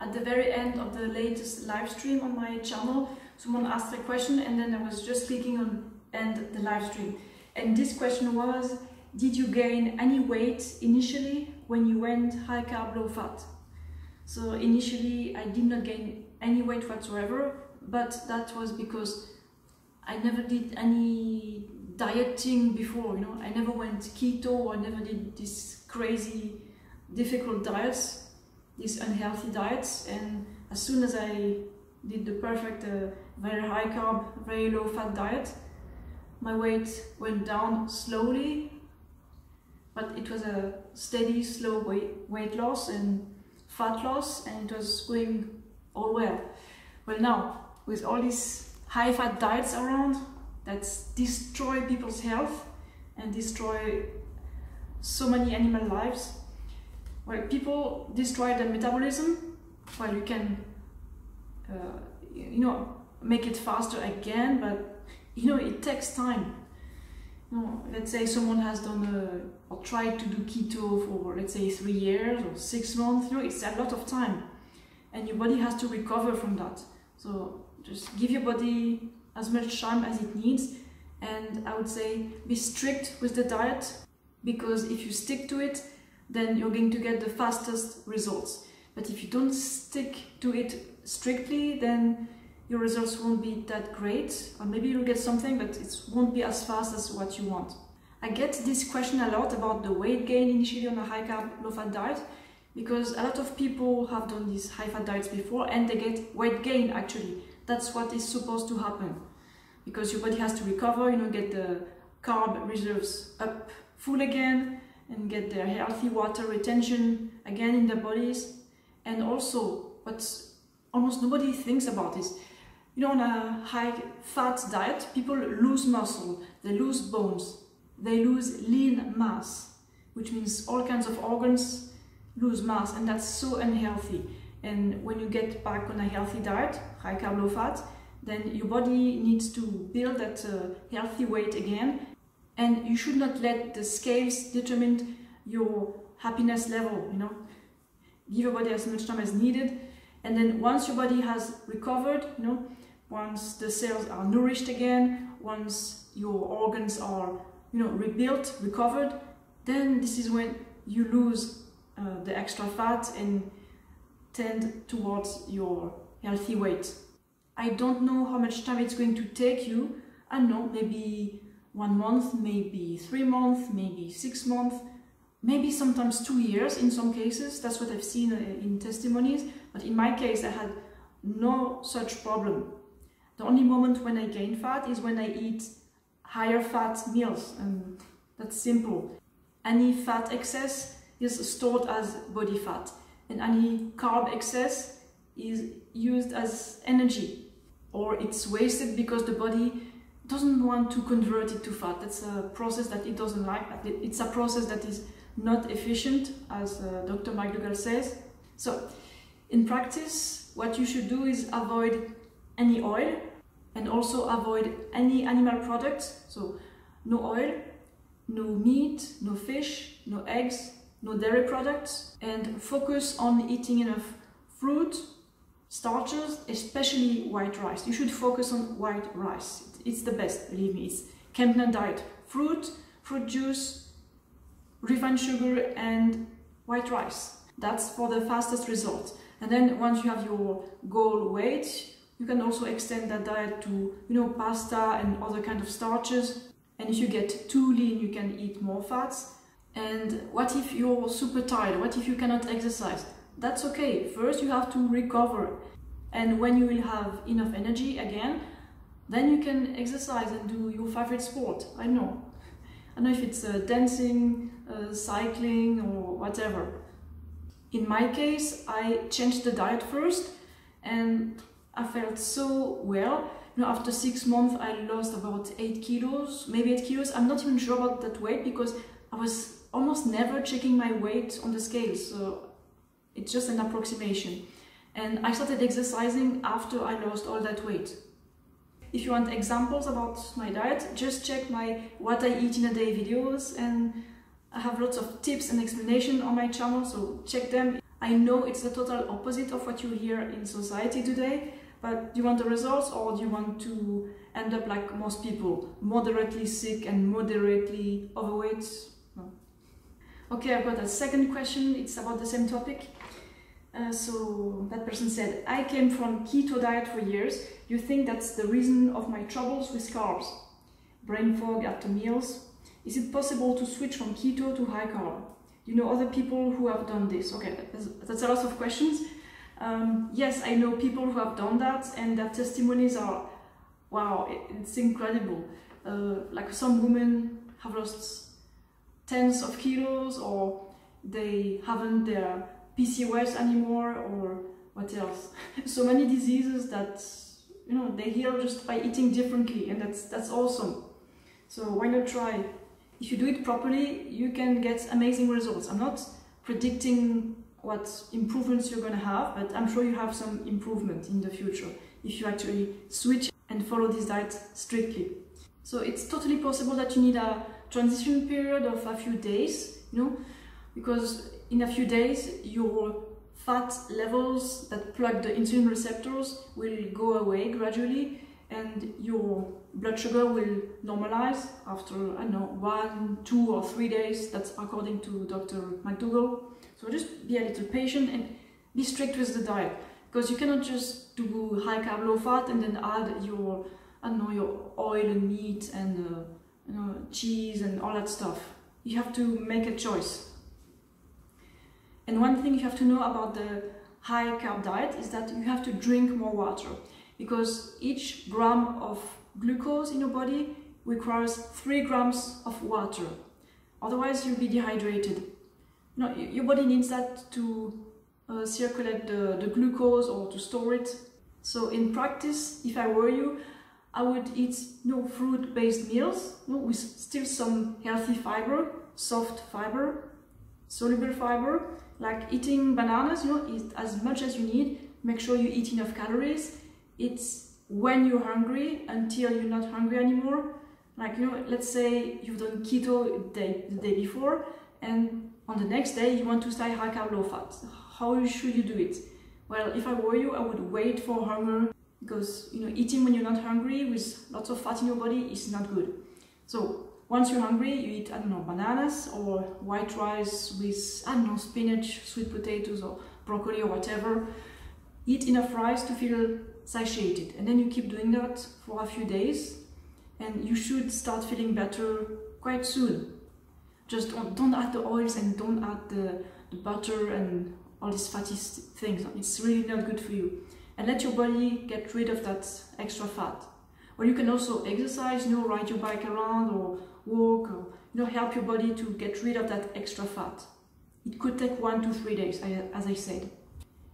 At the very end of the latest live stream on my channel, someone asked a question and then I was just clicking on end the live stream. And this question was, did you gain any weight initially when you went high carb, low fat? So initially I did not gain any weight whatsoever, but that was because I never did any dieting before, you know. I never went keto, I never did these crazy difficult diets, these unhealthy diets, and as soon as I did the perfect very high carb, very low fat diet, my weight went down slowly, but it was a steady, slow weight loss and fat loss, and it was going all well. Well, now, with all these high fat diets around that destroy people's health and destroy so many animal lives, well, people destroy their metabolism. Well, you can, you know, make it faster again, but you know, it takes time. You know, let's say someone has done or tried to do keto for, let's say, 3 years or 6 months. You know, it's a lot of time, and your body has to recover from that. So just give your body as much time as it needs, and I would say be strict with the diet, because if you stick to it, then you're going to get the fastest results. But if you don't stick to it strictly, then your results won't be that great, or maybe you'll get something, but it won't be as fast as what you want. I get this question a lot about the weight gain initially on a high carb, low fat diet, because a lot of people have done these high fat diets before and they get weight gain actually. That's what is supposed to happen, because your body has to recover, you know, get the carb reserves up full again, and get their healthy water retention again in their bodies. And also, what almost nobody thinks about is, you know, on a high fat diet, people lose muscle, they lose bones, they lose lean mass, which means all kinds of organs lose mass, and that's so unhealthy. And when you get back on a healthy diet, high carb, low fat, then your body needs to build that healthy weight again. And you should not let the scales determine your happiness level, you know. Give your body as much time as needed, and then once your body has recovered, you know, once the cells are nourished again, once your organs are, you know, rebuilt, recovered, then this is when you lose the extra fat and tend towards your healthy weight. I don't know how much time it's going to take you. I don't know, maybe 1 month, maybe 3 months, maybe 6 months, maybe sometimes 2 years in some cases. That's what I've seen in testimonies. But in my case, I had no such problem. The only moment when I gain fat is when I eat higher fat meals, and that's simple. Any fat excess is stored as body fat, and any carb excess is used as energy, or it's wasted because the body doesn't want to convert it to fat. That's a process that it doesn't like. It's a process that is not efficient, as Dr. McDougall says. So in practice, what you should do is avoid any oil, and also avoid any animal products. So no oil, no meat, no fish, no eggs, no dairy products, and focus on eating enough fruit, starches, especially white rice. You should focus on white rice. It's the best, believe me. It's Campbell diet. Fruit, fruit juice, refined sugar, and white rice. That's for the fastest results. And then once you have your goal weight, you can also extend that diet to, you know, pasta and other kind of starches. And if you get too lean, you can eat more fats. And what if you're super tired? What if you cannot exercise? That's okay. First, you have to recover. And when you will have enough energy again, then you can exercise and do your favorite sport. I don't know if it's dancing, cycling, or whatever. In my case, I changed the diet first, and I felt so well. You know, after 6 months, I lost about 8 kilos, maybe 8 kilos. I'm not even sure about that weight because I was almost never checking my weight on the scale, so it's just an approximation. And I started exercising after I lost all that weight. If you want examples about my diet, just check my What I Eat in a Day videos, and I have lots of tips and explanation on my channel, so check them. I know it's the total opposite of what you hear in society today, but do you want the results, or do you want to end up like most people, moderately sick and moderately overweight? No. Okay, I've got a second question. It's about the same topic. So that person said, I came from keto diet for years. You think that's the reason of my troubles with carbs? Brain fog after meals. Is it possible to switch from keto to high carb? You know other people who have done this? Okay, that's a lot of questions. Yes, I know people who have done that, and their testimonies are, wow, it's incredible. Like some women have lost tens of kilos, or they haven't their PCOS anymore, or what else? So many diseases that, you know, they heal just by eating differently, and that's awesome. So why not try? If you do it properly, you can get amazing results. I'm not predicting what improvements you're going to have, but I'm sure you have some improvement in the future if you actually switch and follow this diet strictly. So it's totally possible that you need a transition period of a few days, you know, because in a few days your fat levels that plug the insulin receptors will go away gradually, and your blood sugar will normalize after, I don't know, 1, 2 or 3 days. That's according to Dr. McDougall. So just be a little patient and be strict with the diet, because you cannot just do high carb, low fat and then add your, I don't know, your oil and meat and you know, cheese and all that stuff. You have to make a choice. And one thing you have to know about the high carb diet is that you have to drink more water, because each gram of glucose in your body requires 3 grams of water. Otherwise you'll be dehydrated. You know, your body needs that to circulate the glucose or to store it. So in practice, if I were you, I would eat, you know, fruit-based meals, you know, with still some healthy fiber, soft fiber, soluble fiber, like eating bananas. You know, eat as much as you need. Make sure you eat enough calories. It's when you're hungry until you're not hungry anymore. Like, you know, let's say you've done keto the day before, and on the next day you want to start high carb, low fat. How should you do it? Well, if I were you, I would wait for hunger, because, you know, eating when you're not hungry with lots of fat in your body is not good. So once you're hungry, you eat, I don't know, bananas or white rice with, I don't know, spinach, sweet potatoes or broccoli or whatever. Eat enough rice to feel satiated, and then you keep doing that for a few days, and you should start feeling better quite soon. Just don't add the oils and don't add the butter and all these fatty things. It's really not good for you. And let your body get rid of that extra fat. Or you can also exercise, you know, ride your bike around or walk, or, you know, help your body to get rid of that extra fat. It could take 1 to 3 days, as I said.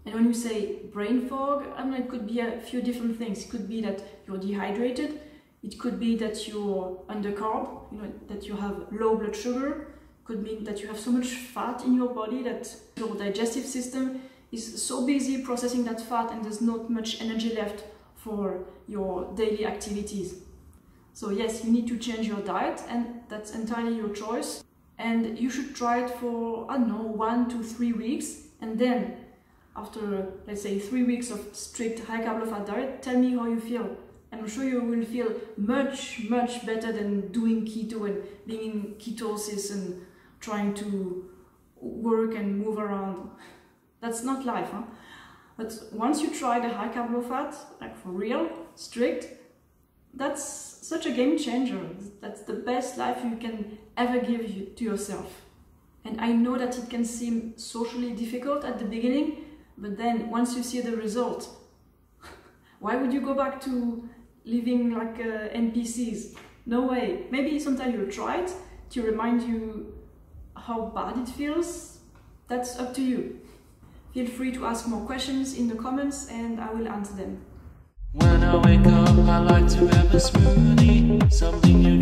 And when you say brain fog, I mean, it could be a few different things. It could be that you're dehydrated. It could be that you're under carb, you know, that you have low blood sugar. It could mean that you have so much fat in your body that your digestive system is so busy processing that fat, and there's not much energy left for your daily activities. So yes, you need to change your diet, and that's entirely your choice. And you should try it for, I don't know, 1 to 3 weeks, and then after, let's say, 3 weeks of strict high carb, low fat diet, tell me how you feel. I'm sure you will feel much, much better than doing keto and being in ketosis and trying to work and move around. That's not life, huh? But once you try the high carb, low fat, like for real, strict, that's such a game changer. That's the best life you can ever give to yourself. And I know that it can seem socially difficult at the beginning, but then once you see the result, why would you go back to living like NPCs? No way. Maybe sometime you'll try it to remind you how bad it feels. That's up to you. Feel free to ask more questions in the comments and I will answer them. When I wake up, I like to have a smoothie, something new